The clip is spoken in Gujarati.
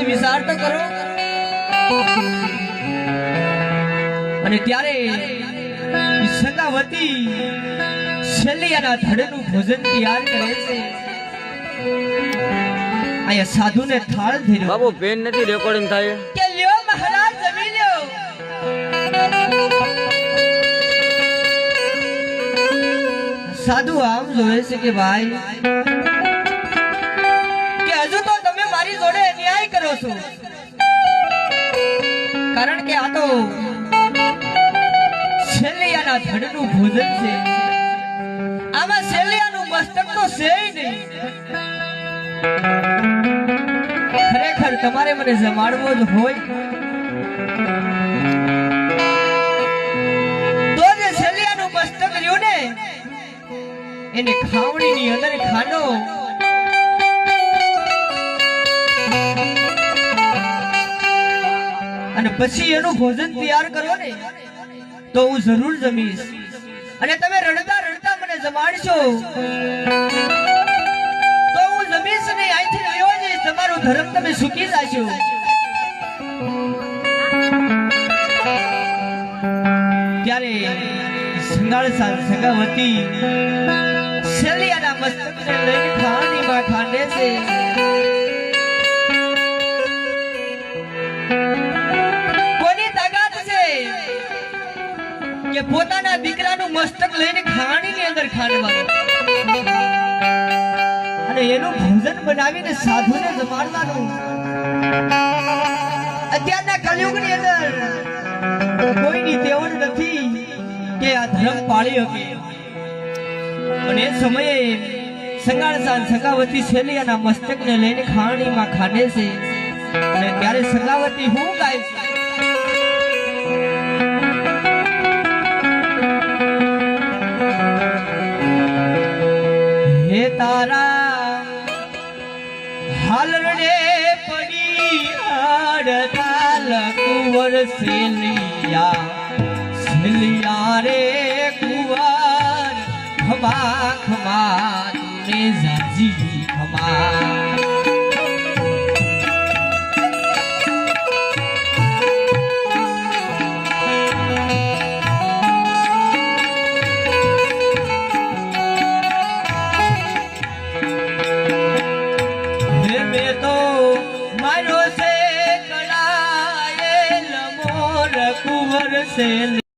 વિચાર તો કરો। અને ત્યારે સગાવતી શલ્યાના ધડનું ભોજન તૈયાર કરે છે। આયા સાધુને થાળ ધર્યો। બાબુ પેન નથી રેકોર્ડિંગ થાય કે લ્યો મહારાજ જમી લ્યો। સાધુ આમ જોવે છે કે ભાઈ કે હજુ તો તમે મારી જોડે ન્યાય કરો છો, કારણ કે આ તો શેલિયાના ધડનું ભોજન છે। આમાં શેલિયાનું મસ્તક તો છે નહીં। ખરેખર તમારે મને જમાડવો જ હોય તો જે શેલિયાનું મસ્તક રહ્યું ને એને ખાવણીની અંદર ખાનો અને પછી એનું ભોજન તૈયાર કરો ને તો હું જરૂર જમીશ। અને તમે રડતા રડતા મને જમાડશો તો હું જમીશ નહીં, અહીંથી લેવો જઈશ, તમારો ધર્મ તમે સુખી જશો। ત્યારે સગાવતી શેલિયાના મસ્તકને લઈને ખાણીમાં ખાંડે છે। કોની તાકાત છે કે પોતાના દીકરાનું મસ્તક લઈને ખાણીની અંદર ખાંડવાનું અને એનું ભોજન બનાવીને સાધુને જમાડવાનું। અત્યારના કળિયુગની અંદર કોઈની તેવડ નથી કે આ ધર્મ પાળી શકે। અને એ સમયે સગાવતી શેલિયાના મસ્તકને લઈને ખાણીમાં ખાંડે છે। અને ત્યારે સગાવતી હું ગાય છે, હે તારા હાલરડે પડી હડતાલ કુંવર શેલિયા રે કુંવર ખમા ખમા તુને જાજી ખમા। મેં તો મારો છે કળાયેલ મોર કુંવર શેલિયા।